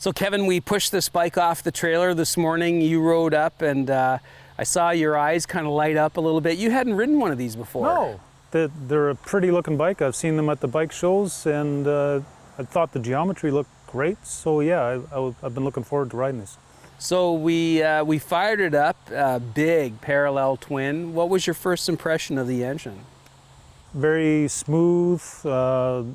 So Kevin, we pushed this bike off the trailer this morning. You rode up and I saw your eyes kind of light up a little bit. You hadn't ridden one of these before. No, they're a pretty looking bike. I've seen them at the bike shows and I thought the geometry looked great. So yeah, I've been looking forward to riding this. So we fired it up, big parallel twin. What was your first impression of the engine? Very smooth. The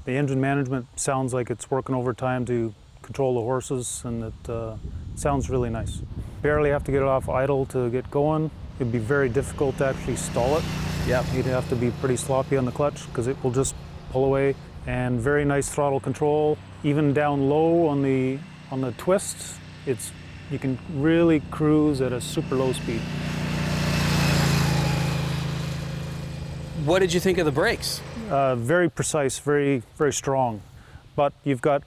engine management sounds like it's working overtime to control the horses, and it sounds really nice. Barely have to get it off idle to get going. It'd be very difficult to actually stall it. Yep. You'd have to be pretty sloppy on the clutch because it will just pull away. And very nice throttle control. Even down low on the twists, you can really cruise at a super low speed. What did you think of the brakes? Very precise, very strong. But you've got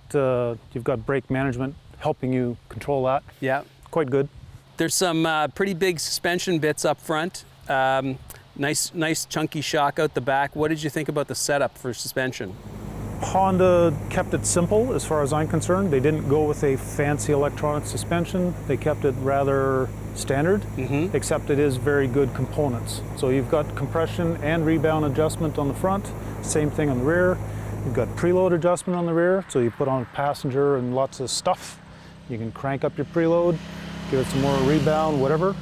brake management helping you control that. Yeah. Quite good. There's some pretty big suspension bits up front. Nice chunky shock out the back. What did you think about the setup for suspension? Honda kept it simple as far as I'm concerned. They didn't go with a fancy electronic suspension. They kept it rather standard, except it is very good components. So you've got compression and rebound adjustment on the front, same thing on the rear. You've got preload adjustment on the rear, so you put on a passenger and lots of stuff. You can crank up your preload, give it some more rebound, whatever.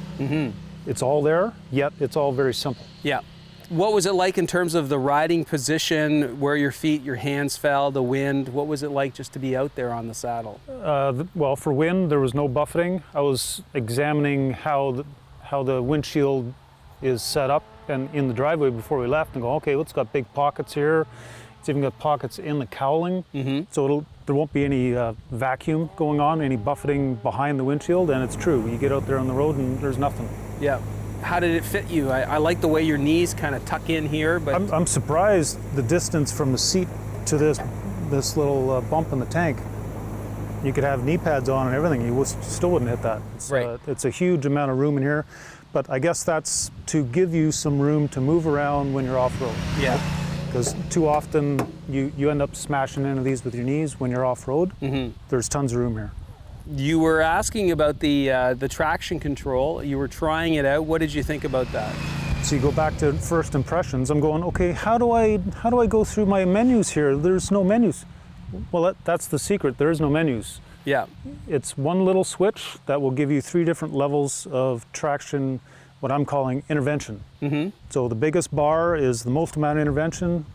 It's all there, yet it's all very simple. Yeah. What was it like in terms of the riding position, where your feet, your hands fell, the wind? What was it like just to be out there on the saddle? Well, for wind, there was no buffeting. I was examining how the windshield is set up and in the driveway before we left and go, okay, it's got big pockets here. It's even got pockets in the cowling, so there won't be any vacuum going on, any buffeting behind the windshield, and it's true. You get out there on the road and there's nothing. Yeah. How did it fit you? I like the way your knees kind of tuck in here, but... I'm surprised the distance from the seat to this little bump in the tank. You could have knee pads on and everything, you still wouldn't hit that. Right. It's a huge amount of room in here, but I guess that's to give you some room to move around when you're off-road. Yeah. Because too often you end up smashing into these with your knees when you're off-road. There's tons of room here. You were asking about the traction control. You were trying it out. What did you think about that? So you go back to first impressions. I'm going, okay, how do I go through my menus here? There's no menus. Well, that's the secret. There is no menus. Yeah. It's one little switch that will give you 3 different levels of traction, what I'm calling intervention. So the biggest bar is the most amount of intervention,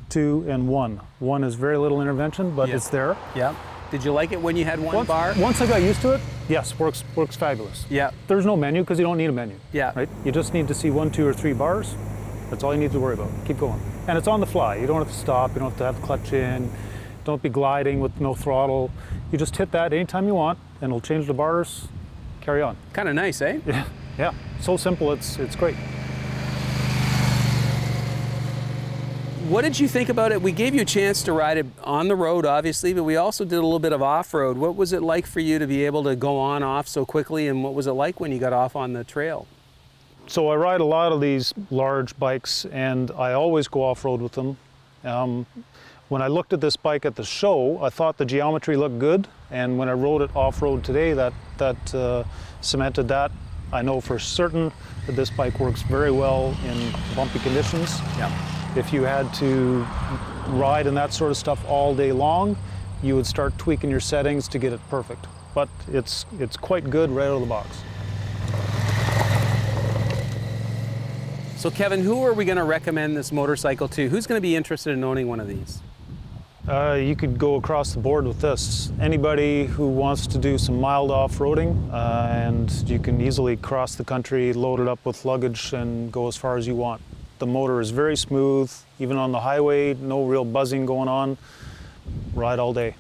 2 and 1. 1 is very little intervention, but it's there. Yeah. Did you like it when you had one bar? Once I got used to it, yes, works fabulous. Yeah. There's no menu because you don't need a menu. Yeah. Right? You just need to see 1, 2, or 3 bars. That's all you need to worry about. Keep going. And it's on the fly. You don't have to stop. You don't have to have the clutch in. Don't be gliding with no throttle. You just hit that anytime you want, and it'll change the bars. Carry on. Kind of nice, eh? Yeah. Yeah. So simple. It's great. What did you think about it? We gave you a chance to ride it on the road, obviously, but we also did a little bit of off-road. What was it like for you to be able to go on off so quickly, and what was it like when you got off on the trail? So I ride a lot of these large bikes, and I always go off-road with them. When I looked at this bike at the show, I thought the geometry looked good, and when I rode it off-road today, that cemented that. I know for certain that this bike works very well in bumpy conditions. Yeah. If you had to ride in that sort of stuff all day long, you would start tweaking your settings to get it perfect. But it's quite good right out of the box. So Kevin, who are we going to recommend this motorcycle to? Who's going to be interested in owning one of these? You could go across the board with this. Anybody who wants to do some mild off-roading, and you can easily cross the country, load it up with luggage, and go as far as you want. The motor is very smooth, even on the highway, no real buzzing going on. Ride all day.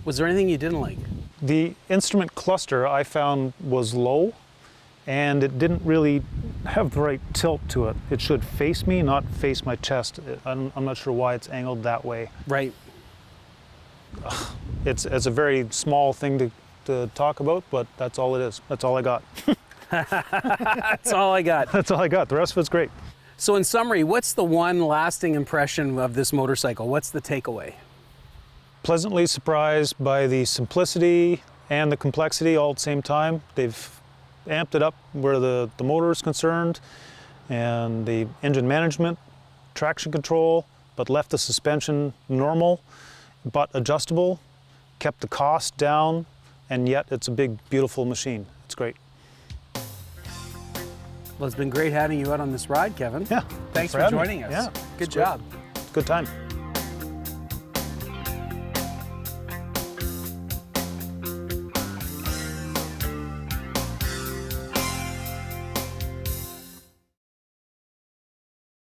Was there anything you didn't like? The instrument cluster I found was low, and it didn't really have the right tilt to it. It should face me, not face my chest. I'm not sure why it's angled that way. Right. It's a very small thing to talk about, but that's all it is. That's all I got. That's all I got. That's all I got. The rest of it's great. So in summary, what's the one lasting impression of this motorcycle? What's the takeaway? Pleasantly surprised by the simplicity and the complexity all at the same time. They've amped it up where the motor is concerned and the engine management, traction control, but left the suspension normal but adjustable, kept the cost down, and yet it's a big, beautiful machine. It's great. Well, it's been great having you out on this ride, Kevin. Yeah. Thanks for having me. joining us. Yeah. Good it's great. job. Good time.